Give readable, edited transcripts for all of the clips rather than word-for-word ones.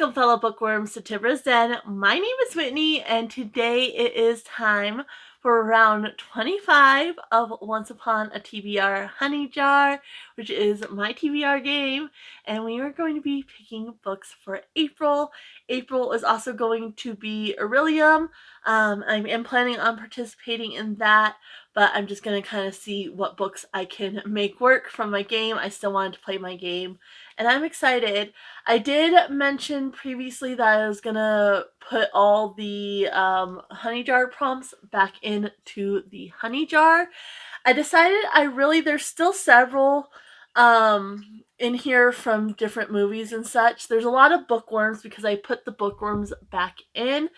Welcome, fellow bookworms, to TBRs Den. My name is Whitney, and today it is time for round 25 of Once Upon a TBR Hunny Jar, which is my TBR game, and we are going to be picking books for April. April is also going to be Aurelium. I am planning on participating in that, but I'm just going to kind of see what books I can make work from my game. I still wanted to play my game, and I'm excited. I did mention previously that I was gonna put all the Hunny Jar prompts back into the Hunny Jar. I decided there's still several in here from different movies and such. There's a lot of bookworms because I put the bookworms back in,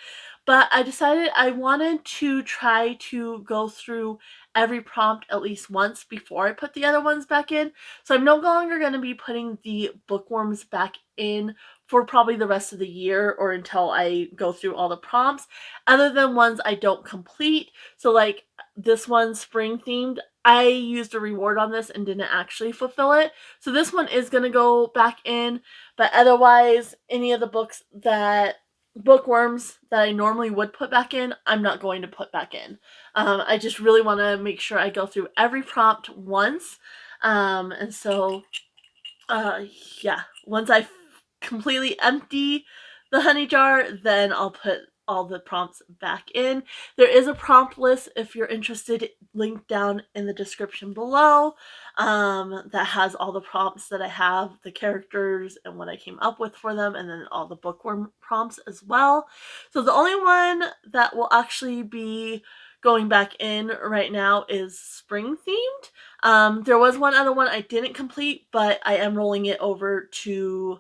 but I decided I wanted to try to go through every prompt at least once before I put the other ones back in. So I'm no longer going to be putting the bookworms back in for probably the rest of the year or until I go through all the prompts, other than ones I don't complete. So like this one, spring themed, I used a reward on this and didn't actually fulfill it. So this one is going to go back in, but otherwise any of the bookworms that I normally would put back in, I'm not going to put back in. I just really want to make sure I go through every prompt once. And so, yeah, once I completely empty the Hunny Jar, then I'll put all the prompts back in. There is a prompt list if you're interested, linked down in the description below, that has all the prompts that I have, the characters and what I came up with for them, and then all the bookworm prompts as well. So the only one that will actually be going back in right now is spring themed. There was one other one I didn't complete, but I am rolling it over to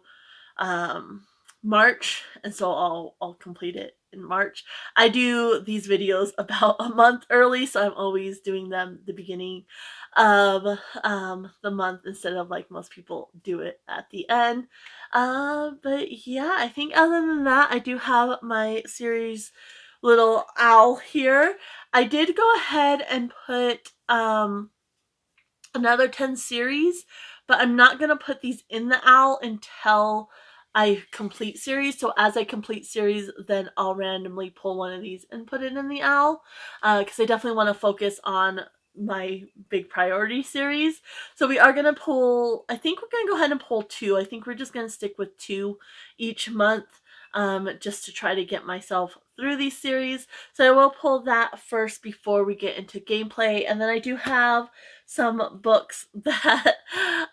March, and so I'll complete it in March. I do these videos about a month early, so I'm always doing them the beginning of the month instead of like most people do it at the end. But yeah, I think other than that, I do have my series little owl here. I did go ahead and put another 10 series, but I'm not going to put these in the owl until I complete series. So as I complete series, then I'll randomly pull one of these and put it in the owl, because I definitely want to focus on my big priority series. So we are going to pull, I think we're going to go ahead and pull 2. I think we're just going to stick with 2 each month, just to try to get myself through these series. So I will pull that first before we get into gameplay, and then I do have some books that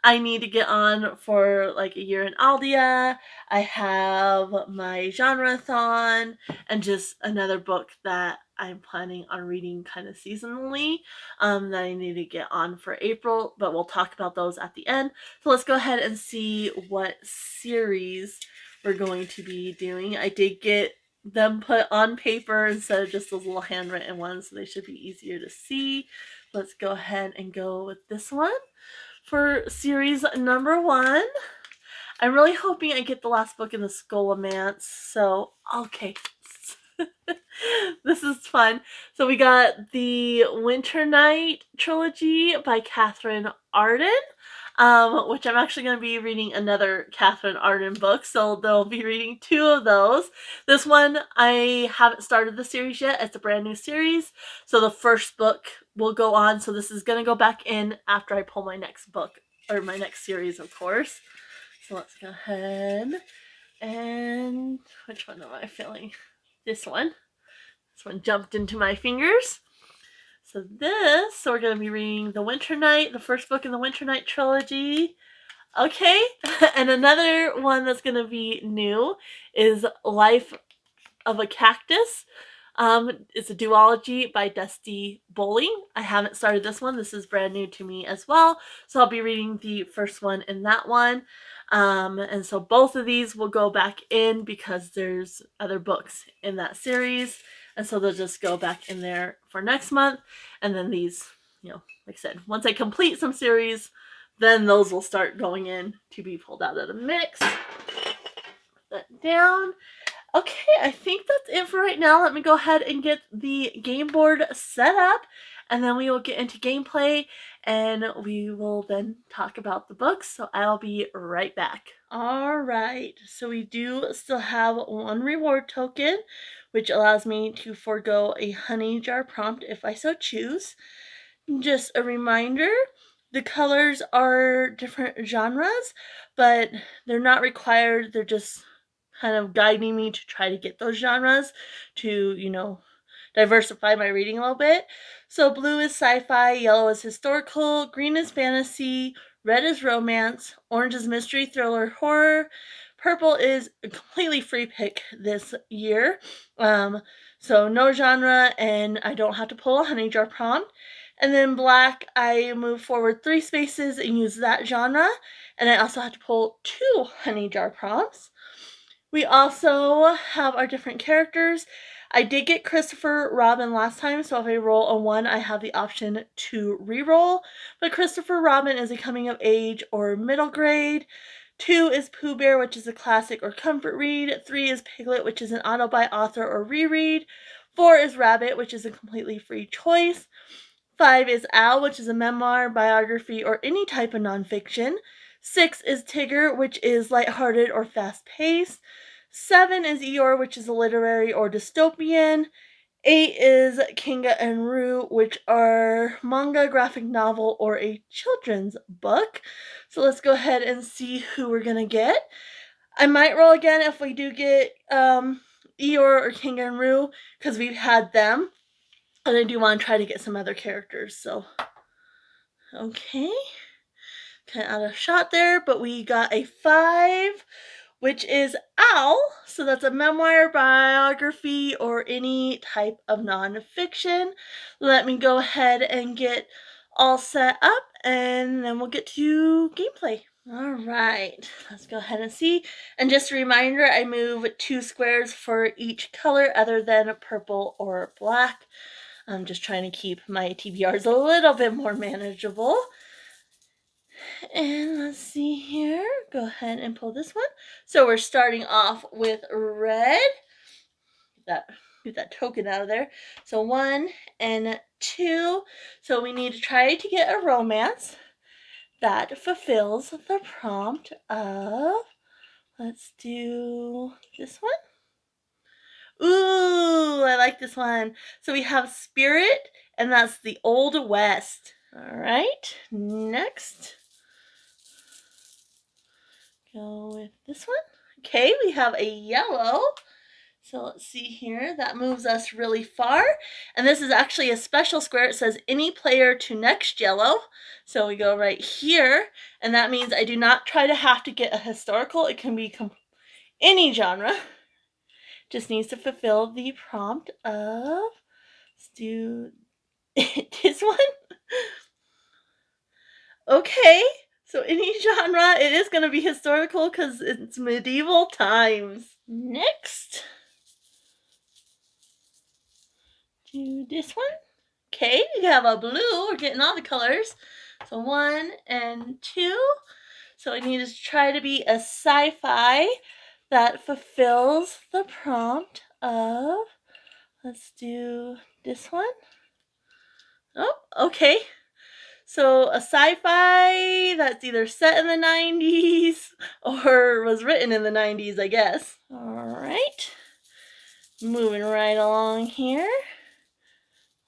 I need to get on for like a year in Aldia. I have my genre-thon and just another book that I'm planning on reading kind of seasonally, that I need to get on for April, but we'll talk about those at the end. So let's go ahead and see what series we're going to be doing. I did get them put on paper instead of just those little handwritten ones, so they should be easier to see. Let's go ahead and go with this one for series number 1. I'm really hoping I get the last book in the Scholomance, so okay. This is fun. So we got the Winter Night trilogy by Katherine Arden, which I'm actually going to be reading another Katherine Arden book, so they'll be reading 2 of those. This one, I haven't started the series yet. It's a brand new series, so the first book will go on, so this is going to go back in after I pull my next book, or my next series, of course. So let's go ahead and, which one am I feeling? This one. This one jumped into my fingers. So we're going to be reading The Winter Night, the first book in the Winter Night trilogy. Okay, and another one that's going to be new is Life of a Cactus. It's a duology by Dusty Bowling. I haven't started this one. This is brand new to me as well. So I'll be reading the first one in that one. And so both of these will go back in because there's other books in that series. And so they'll just go back in there for next month. And then these, like I said, once I complete some series, then those will start going in to be pulled out of the mix. Put that down. Okay, I think that's it for right now. Let me go ahead and get the game board set up, and then we will get into gameplay, and we will then talk about the books. So I'll be right back. Alright, so we do still have one reward token, which allows me to forego a Hunny Jar prompt if I so choose. Just a reminder, the colors are different genres, but they're not required. They're just kind of guiding me to try to get those genres to, diversify my reading a little bit. So blue is sci-fi, yellow is historical, green is fantasy, red is romance, orange is mystery, thriller, horror, purple is a completely free pick this year. So no genre, and I don't have to pull a Hunny Jar prompt. And then black, I move forward 3 spaces and use that genre, and I also have to pull 2 Hunny Jar prompts. We also have our different characters. I did get Christopher Robin last time, so if I roll a 1, I have the option to re-roll. But Christopher Robin is a coming of age or middle grade. 2 is Pooh Bear, which is a classic or comfort read. 3 is Piglet, which is an auto by author or reread. 4 is Rabbit, which is a completely free choice. 5 is Al, which is a memoir, biography, or any type of nonfiction. 6 is Tigger, which is lighthearted or fast-paced. 7 is Eeyore, which is a literary or dystopian. 8 is Kinga and Rue, which are manga, graphic novel, or a children's book. So let's go ahead and see who we're going to get. I might roll again if we do get Eeyore or Kinga and Rue, because we've had them. And I do want to try to get some other characters, so. Okay. Kind of out of shot there, but we got a 5, which is Owl. So that's a memoir, biography, or any type of nonfiction. Let me go ahead and get all set up, and then we'll get to gameplay. All right, let's go ahead and see. And just a reminder, I move 2 squares for each color other than purple or black. I'm just trying to keep my TBRs a little bit more manageable. And let's see here. Go ahead and pull this one. So we're starting off with red. Get that token out of there. So 1 and 2. So we need to try to get a romance that fulfills the prompt of, let's do this one. Ooh, I like this one. So we have Spirit, and that's the Old West. All right, next. Go with this one. Okay, we have a yellow. So let's see here. That moves us really far. And this is actually a special square. It says any player to next yellow. So we go right here. And that means I do not try to have to get a historical. It can be any genre. Just needs to fulfill the prompt of, let's do this one. Okay, so any genre, it is going to be historical because it's medieval times. Next, do this one. Okay, you have a blue. We're getting all the colors. So 1 and 2. So I need to try to be a sci-fi that fulfills the prompt of, let's do this one. Oh, okay. So a sci-fi that's either set in the 90s or was written in the 90s, I guess. All right. Moving right along here.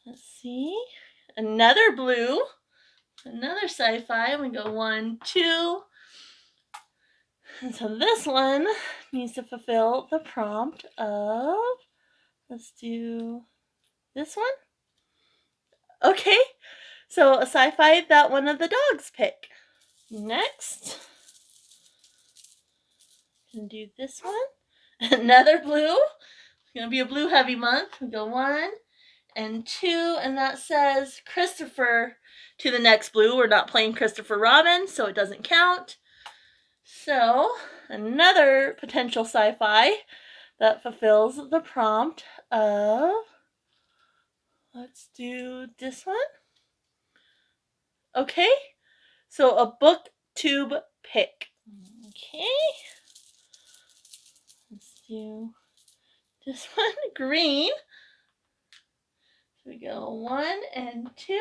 Let's see. Another blue. Another sci-fi. We go 1, 2. And so this one needs to fulfill the prompt of, let's do this one. Okay. So a sci-fi that one of the dogs pick. Next. Gonna do this one. Another blue. It's gonna be a blue heavy month. We go 1 and 2, and that says Christopher to the next blue. We're not playing Christopher Robin, so it doesn't count. So another potential sci-fi that fulfills the prompt of, let's do this one. Okay, so a booktube pick. Okay, let's do this one, green. So we go 1 and 2.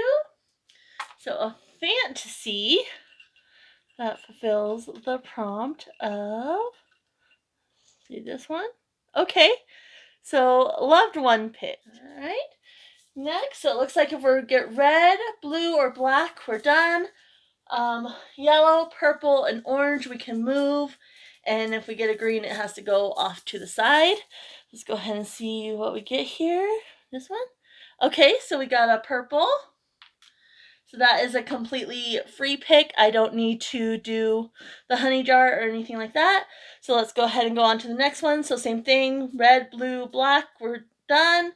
So a fantasy that fulfills the prompt of, see this one? Okay, so loved one picked. All right. Next, so it looks like if we get red, blue, or black, we're done. Yellow, purple, and orange, we can move. And if we get a green, it has to go off to the side. Let's go ahead and see what we get here. This one? Okay, so we got a purple. So that is a completely free pick. I don't need to do the honey jar or anything like that. So let's go ahead and go on to the next one. So same thing, red, blue, black, we're done.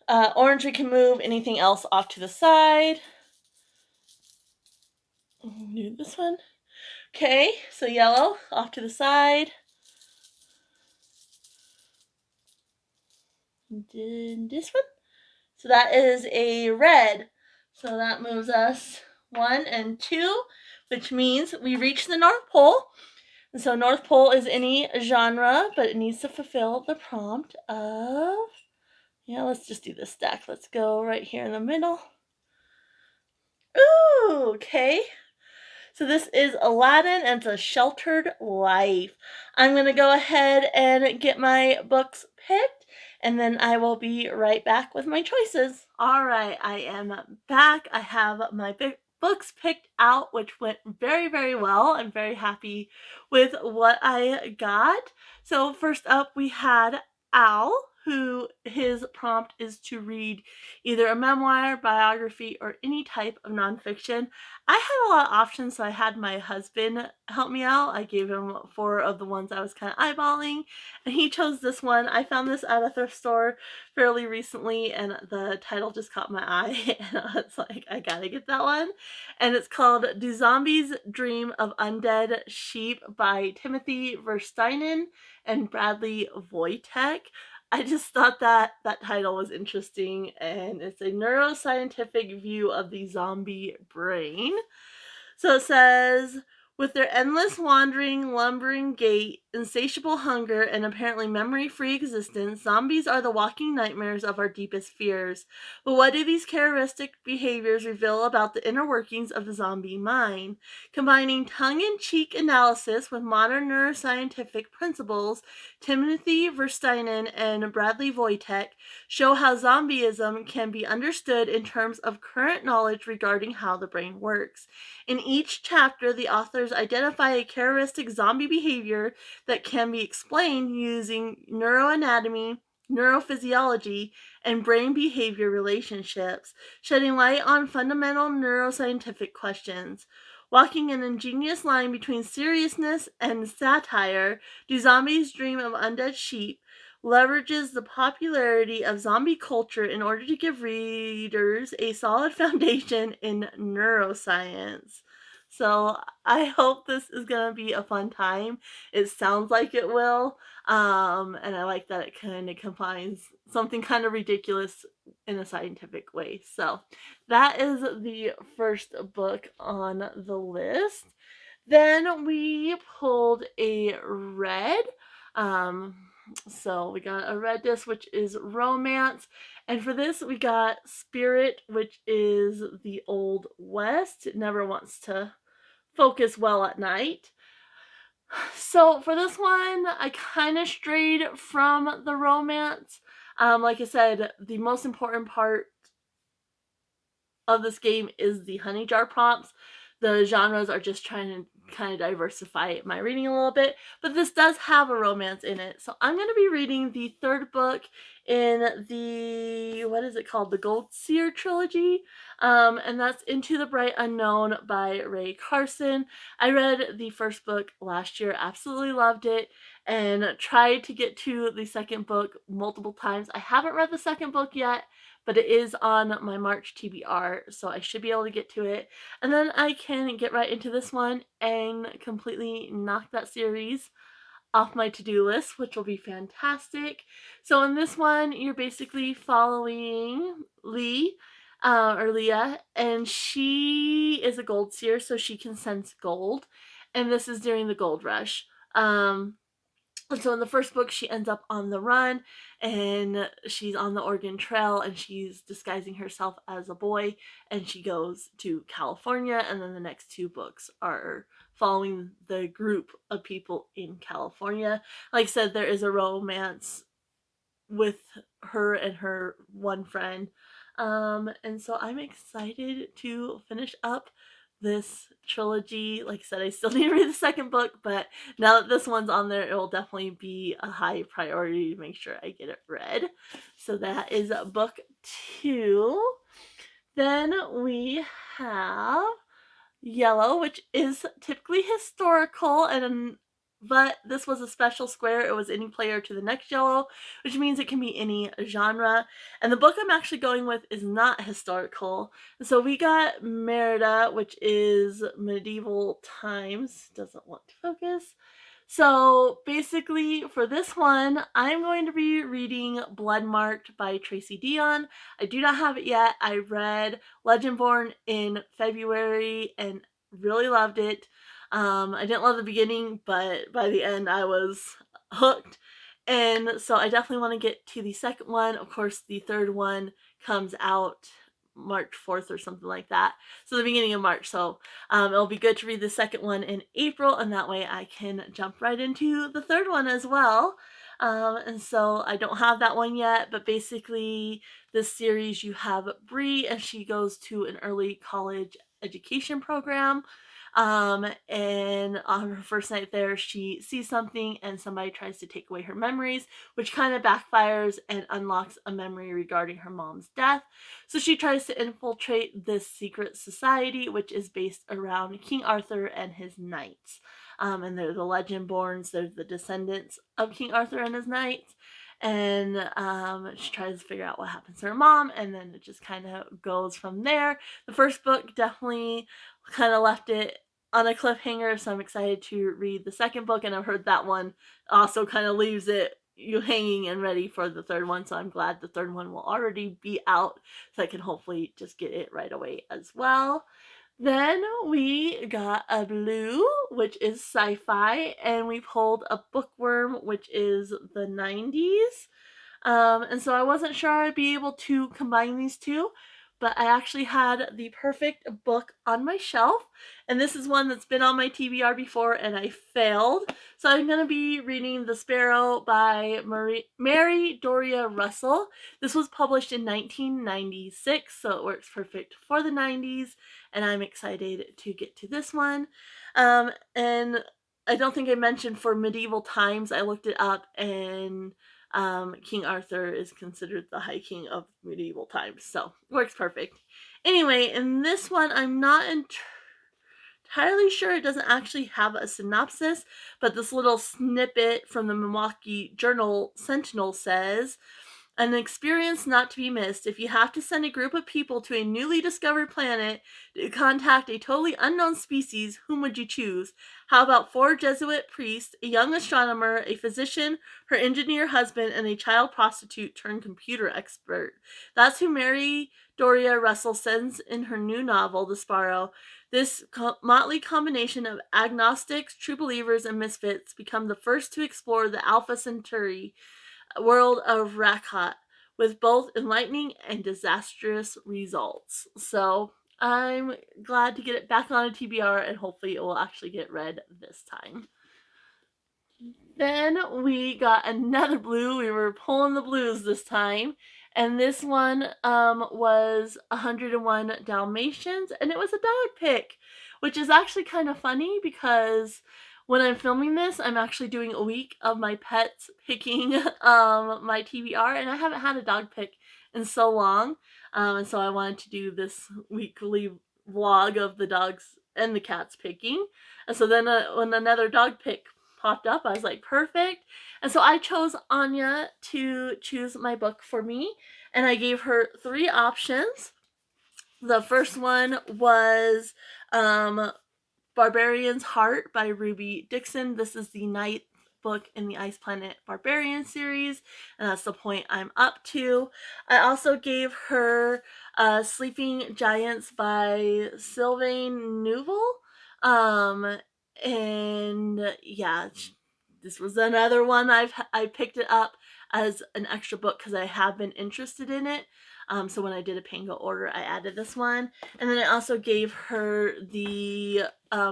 Orange, we can move. Anything else off to the side. Do this one. Okay, so yellow off to the side. And this one. So that is a red. So that moves us 1 and 2, which means we reach the North Pole. And so North Pole is any genre, but it needs to fulfill the prompt of, yeah, let's just do this stack. Let's go right here in the middle. Ooh, okay. So this is Aladdin and it's a sheltered life. I'm going to go ahead and get my books picked and then I will be right back with my choices. All right, I am back. I have my books picked out, which went very, very well. I'm very happy with what I got. So first up, we had Al, who his prompt is to read either a memoir, biography, or any type of nonfiction. I had a lot of options, so I had my husband help me out. I gave him 4 of the ones I was kind of eyeballing, and he chose this one. I found this at a thrift store fairly recently, and the title just caught my eye, and I was like, I gotta get that one. And it's called Do Zombies Dream of Undead Sheep by Timothy Verstynen and Bradley Voytek. I just thought that title was interesting, and it's a neuroscientific view of the zombie brain. So it says, with their endless wandering, lumbering gait, insatiable hunger, and apparently memory-free existence, zombies are the walking nightmares of our deepest fears. But what do these characteristic behaviors reveal about the inner workings of the zombie mind? Combining tongue-in-cheek analysis with modern neuroscientific principles, Timothy Verstynen and Bradley Voytek show how zombieism can be understood in terms of current knowledge regarding how the brain works. In each chapter, the authors identify a characteristic zombie behavior that can be explained using neuroanatomy, neurophysiology, and brain behavior relationships, shedding light on fundamental neuroscientific questions. Walking an ingenious line between seriousness and satire, Do Zombies Dream of Undead Sheep leverages the popularity of zombie culture in order to give readers a solid foundation in neuroscience. So I hope this is going to be a fun time. It sounds like it will. And I like that it kind of combines something kind of ridiculous in a scientific way. So that is the first book on the list. Then we pulled a red. So we got a red disc, which is romance. And for this, we got Spirit, which is the Old West. It never wants to focus well at night. So for this one, I kind of strayed from the romance. Like I said, the most important part of this game is the honey jar prompts. The genres are just trying to kind of diversify my reading a little bit, but this does have a romance in it. So I'm going to be reading the third book in the, what is it called? The Gold Seer trilogy. And that's Into the Bright Unknown by Ray Carson. I read the first book last year, absolutely loved it, and tried to get to the second book multiple times. I haven't read the second book yet, but it is on my March TBR, so I should be able to get to it. And then I can get right into this one and completely knock that series off my to-do list, which will be fantastic. So in this one, you're basically following Leah, and she is a gold seer, so she can sense gold. And this is during the gold rush. And so in the first book, she ends up on the run and she's on the Oregon Trail and she's disguising herself as a boy and she goes to California. And then the next two books are following the group of people in California. Like I said, there is a romance with her and her one friend. And so I'm excited to finish up this trilogy. Like I said, I still need to read the second book, but now that this one's on there, it will definitely be a high priority to make sure I get it read. So that is book 2. Then we have Yellow, which is typically historical, but this was a special square. It was any player to the next Yellow, which means it can be any genre. And the book I'm actually going with is not historical. So we got Merida, which is medieval times. Doesn't want to focus. So basically, for this one, I'm going to be reading Bloodmarked by Tracy Deonn. I do not have it yet. I read Legendborn in February and really loved it. I didn't love the beginning, but by the end, I was hooked. And so I definitely want to get to the second one. Of course, the third one comes out March 4th or something like that. So the beginning of March. So it'll be good to read the second one in April, and that way I can jump right into the third one as well. And so I don't have that one yet, but basically this series you have Bree, and she goes to an early college education program. And on her first night there, she sees something and somebody tries to take away her memories, which kind of backfires and unlocks a memory regarding her mom's death. So she tries to infiltrate this secret society, which is based around King Arthur and his knights. And they're the Legendborns, they're the descendants of King Arthur and his knights. And she tries to figure out what happens to her mom, and then it just kind of goes from there. The first book definitely kind of left it on a cliffhanger, so I'm excited to read the second book, and I've heard that one also kind of leaves it you hanging and ready for the third one, so I'm glad the third one will already be out, so I can hopefully just get it right away as well. Then we got a blue, which is sci-fi, and we pulled a bookworm, which is the 90s. And so I wasn't sure I'd be able to combine these two, but I actually had the perfect book on my shelf. And this is one that's been on my TBR before and I failed. So I'm going to be reading The Sparrow by Mary Doria Russell. This was published in 1996, so it works perfect for the 90s. And I'm excited to get to this one. And I don't think I mentioned for medieval times, I looked it up, and King Arthur is considered the High King of medieval times, so works perfect. Anyway, in this one, I'm not entirely sure. It doesn't actually have a synopsis, but this little snippet from the Milwaukee Journal Sentinel says, an experience not to be missed. If you have to send a group of people to a newly discovered planet to contact a totally unknown species, whom would you choose? How about 4 Jesuit priests, a young astronomer, a physician, her engineer husband, and a child prostitute turned computer expert? That's who Mary Doria Russell sends in her new novel, The Sparrow. This motley combination of agnostics, true believers, and misfits become the first to explore the Alpha Centauri world of Rakhat with both enlightening and disastrous results. So I'm glad to get it back on a TBR, and hopefully it will actually get read this time. Then we got another blue. We were pulling the blues this time. And this one was 101 Dalmatians, and it was a dog pick, which is actually kind of funny because when I'm filming this, I'm actually doing a week of my pets picking my TBR, and I haven't had a dog pick in so long. And so I wanted to do this weekly vlog of the dogs and the cats picking. And so then when another dog pick popped up, I was like, perfect. And so I chose Anya to choose my book for me, and I gave her 3 options. The first one was Barbarian's Heart by Ruby Dixon. This is the 9th book in the Ice Planet Barbarian series, and that's the point I'm up to. I also gave her Sleeping Giants by Sylvain Neuvel. And yeah, this was another one I picked it up as an extra book because I have been interested in it. So when I did a Pango order, I added this one. And then I also gave her the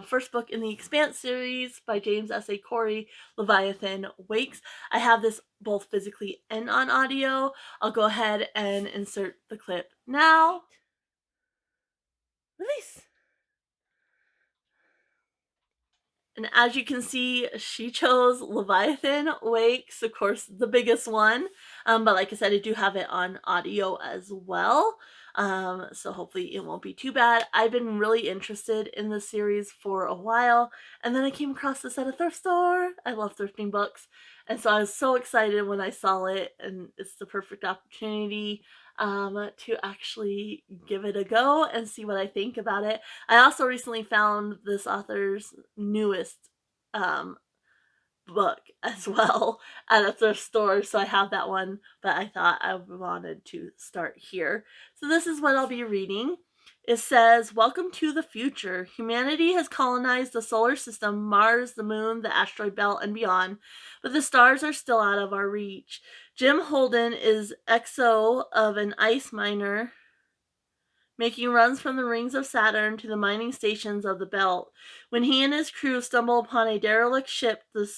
first book in the Expanse series by James S. A. Corey, Leviathan Wakes. I have this both physically and on audio. I'll go ahead and insert the clip now. Release. And as you can see, she chose Leviathan Wakes, of course, the biggest one. But like I said, I do have it on audio as well. So hopefully it won't be too bad. I've been really interested in this series for a while. And then I came across this at a thrift store. I love thrifting books. And so I was so excited when I saw it. And it's the perfect opportunity to actually give it a go and see what I think about it. I also recently found this author's newest book as well at a thrift store, so I have that one, but I thought I wanted to start here. So this is what I'll be reading. It says, "Welcome to the future. Humanity has colonized the solar system, Mars, the moon, the asteroid belt, and beyond, but the stars are still out of our reach. Jim Holden is XO of an ice miner, making runs from the rings of Saturn to the mining stations of the belt. When he and his crew stumble upon a derelict ship, the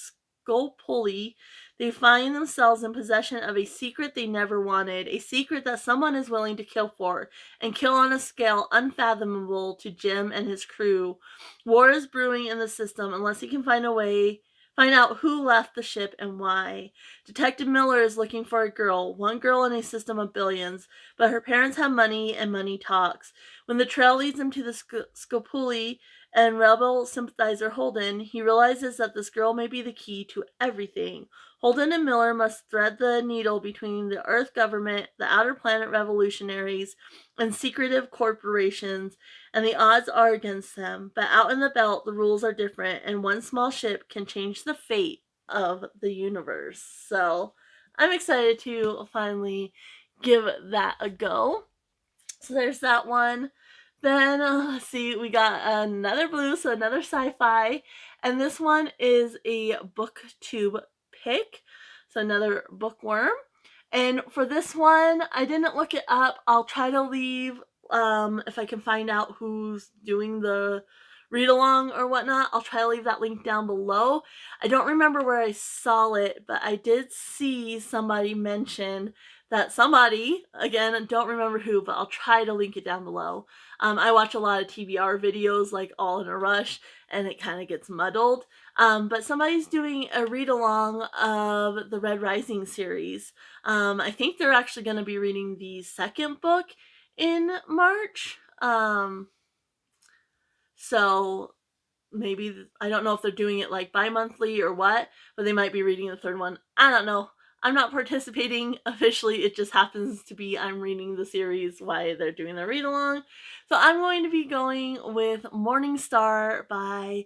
Sculpuli, they find themselves in possession of a secret they never wanted, a secret that someone is willing to kill for, and kill on a scale unfathomable to Jim and his crew. War is brewing in the system unless he can find out who left the ship and why. Detective Miller is looking for a girl, one girl in a system of billions, but her parents have money and money talks. When the trail leads him to the Scopuli and rebel sympathizer Holden, he realizes that this girl may be the key to everything. Holden and Miller must thread the needle between the Earth government, the outer planet revolutionaries, and secretive corporations, and the odds are against them. But out in the belt, the rules are different, and one small ship can change the fate of the universe. So I'm excited to finally give that a go. So there's that one. Then let's see, we got another blue, so another sci-fi, and this one is a booktube pick, so another bookworm. And for this one, I didn't look it up. I'll try to leave, if I can find out who's doing the read along or whatnot, I'll try to leave that link down below. I don't remember where I saw it, but I did see somebody mention that somebody, again, don't remember who, but I'll try to link it down below. I watch a lot of TBR videos, like All in a Rush, and it kind of gets muddled. But somebody's doing a read-along of the Red Rising series. I think they're actually going to be reading the second book in March. So maybe, I don't know if they're doing it like bi-monthly or what, but they might be reading the third one. I don't know. I'm not participating officially. It just happens to be I'm reading the series while they're doing their read along. So I'm going to be going with Morning Star by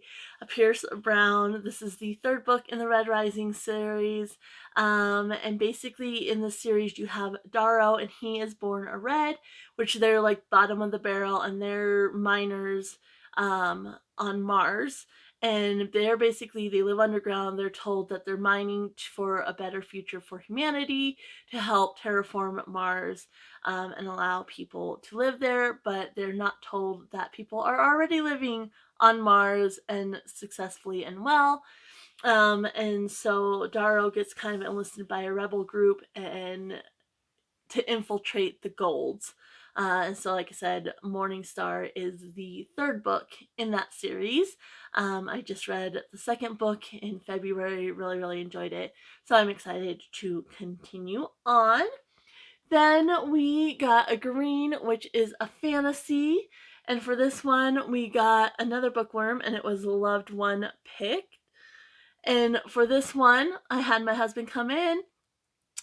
Pierce Brown. This is the third book in the Red Rising series. And basically in this series you have Darrow, and he is born a red, which they're like bottom of the barrel, and they're miners on Mars. And they're basically, they live underground. They're told that they're mining for a better future for humanity, to help terraform Mars and allow people to live there. But they're not told that people are already living on Mars and successfully and well. And so Darrow gets kind of enlisted by a rebel group and to infiltrate the golds. And so, like I said, Morning Star is the third book in that series. I just read the second book in February, really enjoyed it. So I'm excited to continue on. Then we got a green, which is a fantasy. And for this one, we got another bookworm, and it was a loved one pick. And for this one, I had my husband come in,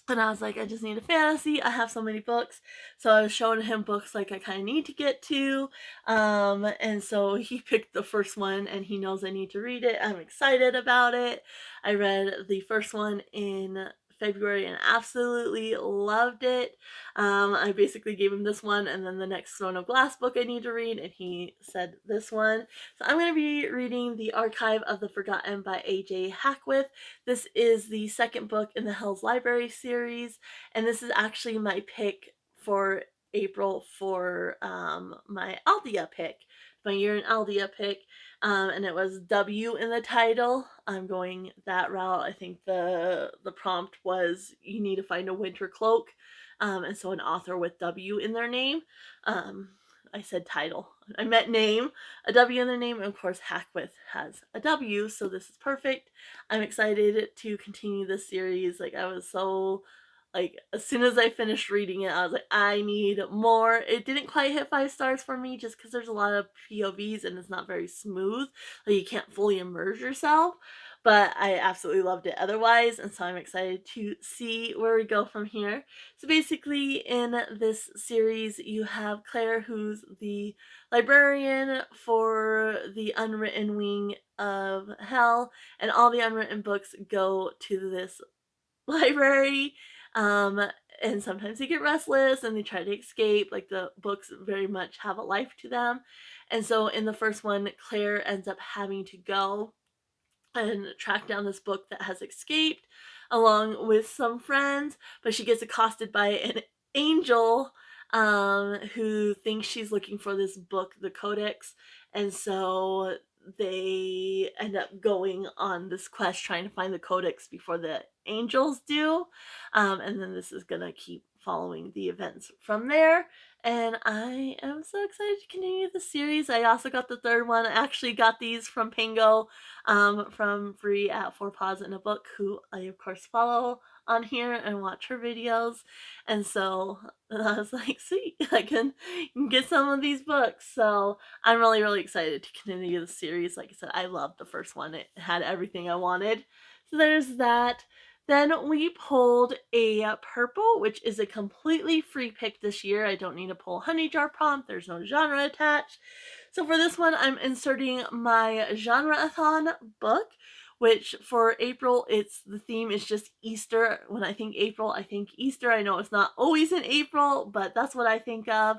and I was like, I just need a fantasy. I have so many books. So I was showing him books like I kind of need to get to. And so he picked the first one, and he knows I need to read it. I'm excited about it. I read the first one in February and absolutely loved it. I basically gave him this one and then the next Throne of Glass book I need to read, and he said this one. So I'm going to be reading The Archive of the Forgotten by A.J. Hackwith. This is the second book in the Hell's Library series, and this is actually my pick for April for my Aldea pick, my Year in Aldea pick. And it was W in the title. I'm going that route. I think the prompt was you need to find a winter cloak, and so an author with W in their name. I said title. I meant name. A W in their name, and of course Hackwith has a W, so this is perfect. I'm excited to continue this series. Like, I was so, like, as soon as I finished reading it, I was like, I need more. It didn't quite hit 5 stars for me just because there's a lot of POVs and it's not very smooth. Like, you can't fully immerse yourself, but I absolutely loved it otherwise, and so I'm excited to see where we go from here. So basically, in this series, you have Claire, who's the librarian for the unwritten wing of hell, and all the unwritten books go to this library. And sometimes they get restless and they try to escape. Like, the books very much have a life to them. And so in the first one, Claire ends up having to go and track down this book that has escaped along with some friends, but she gets accosted by an angel who thinks she's looking for this book, the Codex, and so they end up going on this quest trying to find the Codex before the angels do, and then this is gonna keep following the events from there. And I am so excited to continue the series. I also got the third one. I actually got these from Pango, from Free at 4 Paws in a Book, who I of course follow on here and watch her videos. And so I was like, sweet, I can get some of these books. So I'm really, really excited to continue the series. Like I said, I loved the first one. It had everything I wanted. So there's that. Then we pulled a purple, which is a completely free pick this year. I don't need to pull a Hunny Jar prompt. There's no genre attached. So for this one, I'm inserting my genre-a-thon book, which for April, the theme is just Easter. When I think April, I think Easter. I know it's not always in April, but that's what I think of.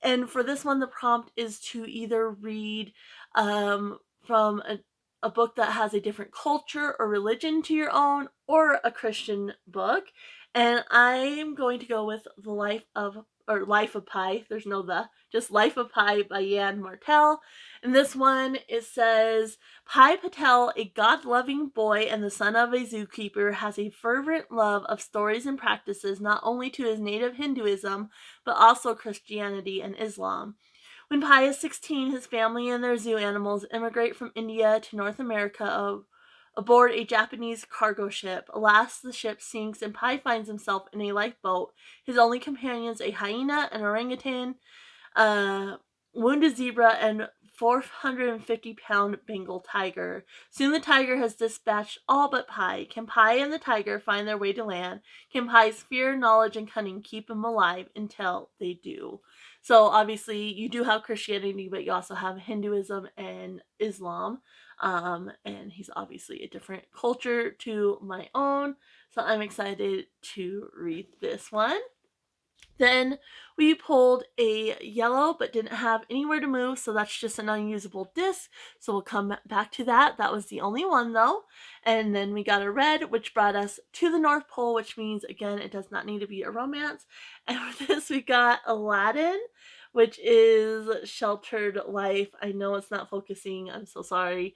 And for this one, the prompt is to either read from a book that has a different culture or religion to your own, or a Christian book. And I'm going to go with Life of Pi. There's no the, just Life of Pi by Yann Martel. And this one, it says, Pi Patel, a God-loving boy and the son of a zookeeper, has a fervent love of stories and practices not only to his native Hinduism, but also Christianity and Islam. When Pi is 16, his family and their zoo animals immigrate from India to North America aboard a Japanese cargo ship. Alas, the ship sinks and Pi finds himself in a lifeboat. His only companions, a hyena, an orangutan, a wounded zebra, and 450-pound Bengal tiger. Soon the tiger has dispatched all but Pi. Can Pi and the tiger find their way to land? Can Pi's fear, knowledge, and cunning keep him alive until they do? So obviously you do have Christianity, but you also have Hinduism and Islam. And he's obviously a different culture to my own. So I'm excited to read this one. Then we pulled a yellow but didn't have anywhere to move, so that's just an unusable disc. So we'll come back to that. That was the only one though. And then we got a red, which brought us to the North Pole, which means, again, it does not need to be a romance. And with this, we got Aladdin, which is Sheltered Life. I know it's not focusing. I'm so sorry.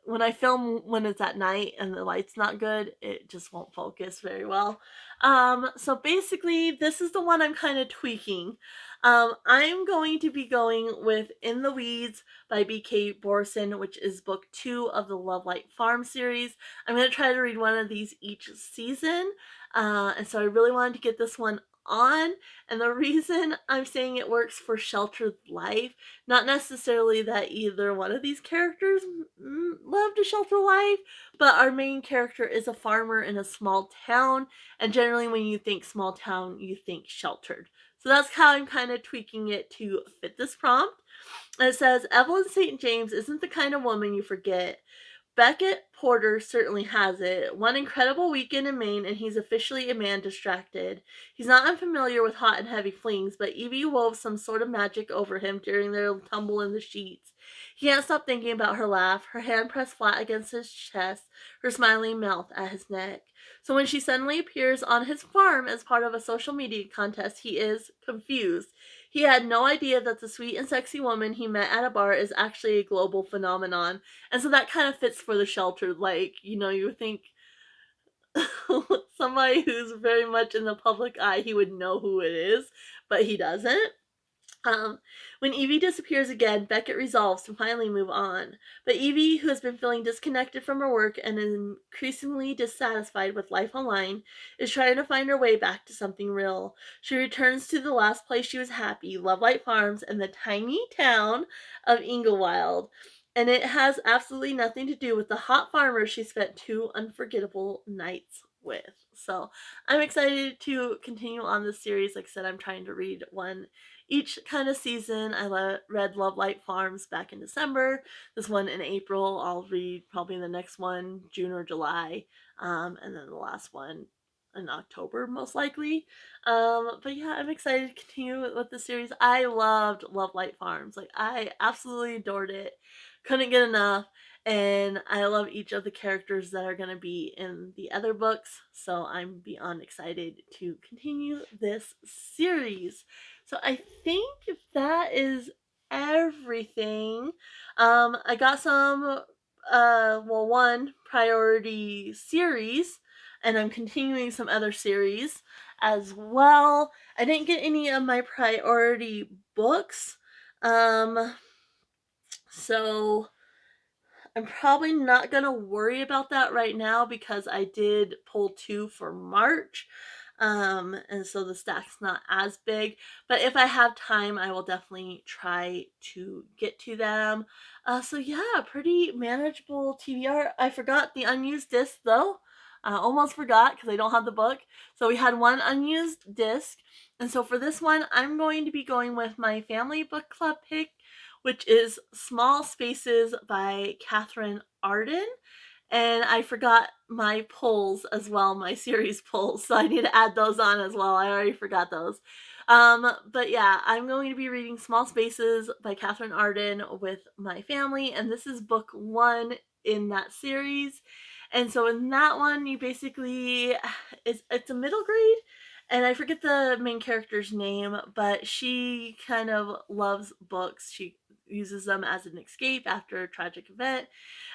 When I film when it's at night and the light's not good, it just won't focus very well. So basically, this is the one I'm kind of tweaking. I'm going to be going with In the Weeds by B.K. Borison, which is book 2 of the Love Light Farm series. I'm going to try to read one of these each season. And so I really wanted to get this one on, and the reason I'm saying it works for Sheltered Life, not necessarily that either one of these characters love to shelter life, but our main character is a farmer in a small town, and generally when you think small town, you think sheltered. So that's how I'm kind of tweaking it to fit this prompt. And it says, Evelyn St. James isn't the kind of woman you forget, Beckett Porter certainly has it. One incredible weekend in Maine, and he's officially a man distracted. He's not unfamiliar with hot and heavy flings, but Evie wove some sort of magic over him during their tumble in the sheets. He can't stop thinking about her laugh, her hand pressed flat against his chest, her smiling mouth at his neck. So when she suddenly appears on his farm as part of a social media contest, he is confused. He had no idea that the sweet and sexy woman he met at a bar is actually a global phenomenon. And so that kind of fits for the shelter. Like, you would think somebody who's very much in the public eye, he would know who it is, but he doesn't. When Evie disappears again, Beckett resolves to finally move on. But Evie, who has been feeling disconnected from her work and increasingly dissatisfied with life online, is trying to find her way back to something real. She returns to the last place she was happy, Lovelight Farms, and the tiny town of Inglewild. And it has absolutely nothing to do with the hot farmer she spent 2 unforgettable nights with. So I'm excited to continue on this series. Like I said, I'm trying to read one each kind of season. I read Lovelight Farms back in December. This one in April. I'll read probably the next one June or July, and then the last one in October most likely. But yeah, I'm excited to continue with the series. I loved Lovelight Farms. Like, I absolutely adored it. Couldn't get enough. And I love each of the characters that are going to be in the other books. So I'm beyond excited to continue this series. So I think that is everything. I got some, one priority series, and I'm continuing some other series as well. I didn't get any of my priority books. So I'm probably not going to worry about that right now because I did pull 2 for March. And so the stack's not as big. But if I have time, I will definitely try to get to them. So yeah, pretty manageable TBR. I forgot the unused disc though. I almost forgot because I don't have the book. So we had one unused disc. And so for this one, I'm going to be going with my family book club pick, which is Small Spaces by Katherine Arden. And I forgot my polls as well, my series polls, so I need to add those on as well. I already forgot those. But yeah, I'm going to be reading Small Spaces by Katherine Arden with my family, and this is book 1 in that series. And so in that one, you basically, it's a middle grade, and I forget the main character's name, but she kind of loves books. She uses them as an escape after a tragic event,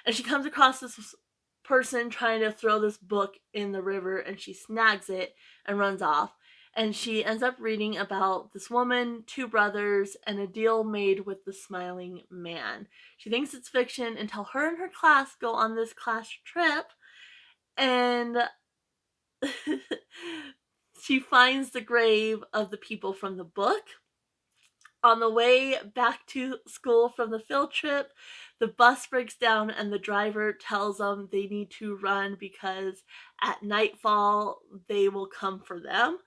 and she comes across this person trying to throw this book in the river, and she snags it and runs off. And she ends up reading about this woman, 2 brothers, and a deal made with the smiling man. She thinks it's fiction until her and her class go on this class trip, and she finds the grave of the people from the book. On the way back to school from the field trip, the bus breaks down and the driver tells them they need to run because at nightfall they will come for them.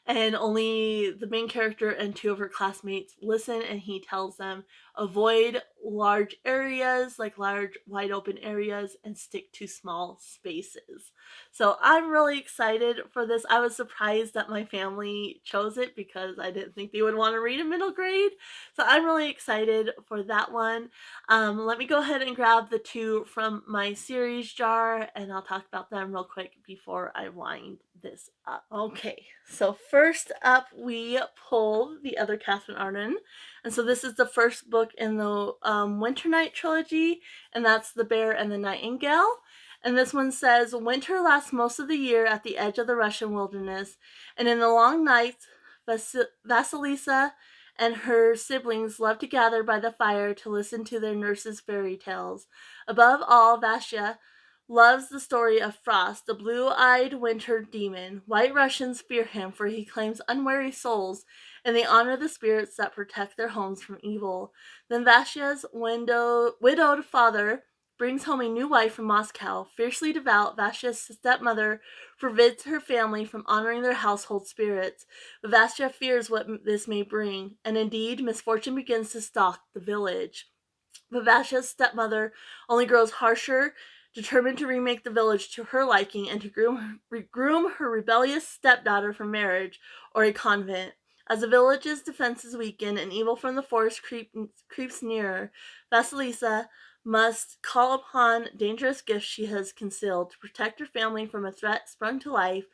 And only the main character and 2 of her classmates listen, and he tells them avoid large areas, like large wide open areas, and stick to small spaces. So I'm really excited for this. I was surprised that my family chose it because I didn't think they would want to read a middle grade. So I'm really excited for that one. Let me go ahead and grab the 2 from my series jar, and I'll talk about them real quick before I wind this up. Okay, so first up we pull the other Katherine Arden, and so this is the first book in the Winter Night trilogy, and that's The Bear and the Nightingale. And this one says, winter lasts most of the year at the edge of the Russian wilderness, and in the long nights, Vasilisa and her siblings love to gather by the fire to listen to their nurse's fairy tales. Above all, Vasya loves the story of Frost, the blue-eyed winter demon. White Russians fear him, for he claims unwary souls, and they honor the spirits that protect their homes from evil. Then Vasya's widowed father brings home a new wife from Moscow. Fiercely devout, Vasya's stepmother forbids her family from honoring their household spirits. But Vasya fears what this may bring, and indeed, misfortune begins to stalk the village. But Vasya's stepmother only grows harsher determined to remake the village to her liking and to groom her rebellious stepdaughter for marriage or a convent. As the village's defenses weaken and evil from the forest creeps nearer, Vasilisa must call upon dangerous gifts she has concealed to protect her family from a threat sprung to life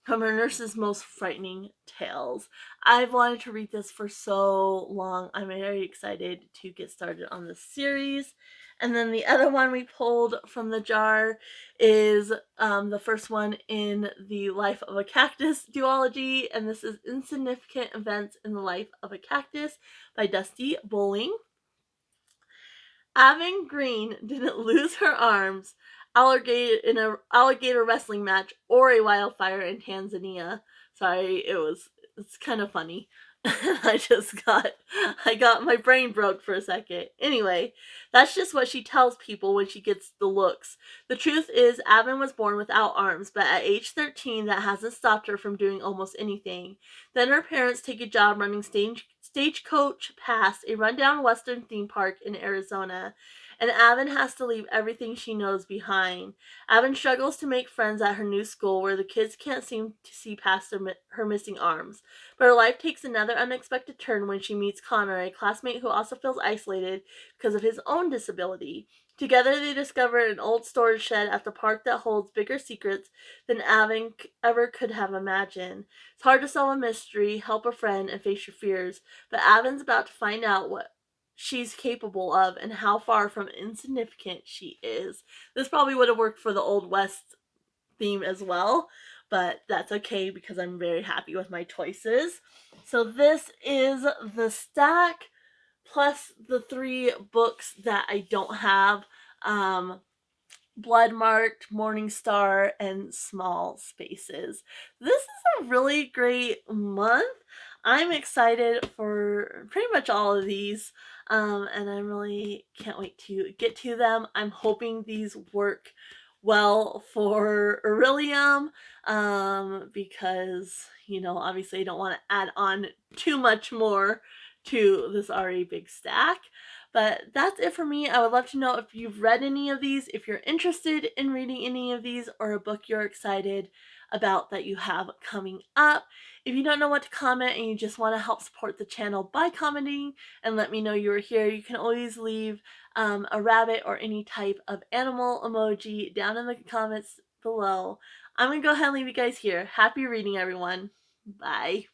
from her nurse's most frightening tales. I've wanted to read this for so long. I'm very excited to get started on this series. And then the other one we pulled from the jar is the first one in the Life of a Cactus duology, and this is Insignificant Events in the Life of a Cactus by Dusty Bowling. Avon Green didn't lose her arms in an alligator wrestling match or a wildfire in Tanzania. Sorry, it's kind of funny. I got my brain broke for a second. Anyway, that's just what she tells people when she gets the looks. The truth is, Avon was born without arms, but at age 13, that hasn't stopped her from doing almost anything. Then her parents take a job running stagecoach past a rundown western theme park in Arizona, and Avon has to leave everything she knows behind. Avon struggles to make friends at her new school where the kids can't seem to see past her missing arms. But her life takes another unexpected turn when she meets Connor, a classmate who also feels isolated because of his own disability. Together they discover an old storage shed at the park that holds bigger secrets than Avon ever could have imagined. It's hard to solve a mystery, help a friend, and face your fears, but Avon's about to find out what she's capable of and how far from insignificant she is. This probably would have worked for the Old West theme as well, but that's okay because I'm very happy with my choices. So this is the stack plus the 3 books that I don't have. Bloodmarked, Morningstar, and Small Spaces. This is a really great month. I'm excited for pretty much all of these, and I really can't wait to get to them. I'm hoping these work well for Aurelium, because, obviously I don't want to add on too much more to this already big stack. But that's it for me. I would love to know if you've read any of these, if you're interested in reading any of these, or a book you're excited about that you have coming up. If you don't know what to comment and you just want to help support the channel by commenting and let me know you're here, you can always leave a rabbit or any type of animal emoji down in the comments below. I'm going to go ahead and leave you guys here. Happy reading, everyone. Bye.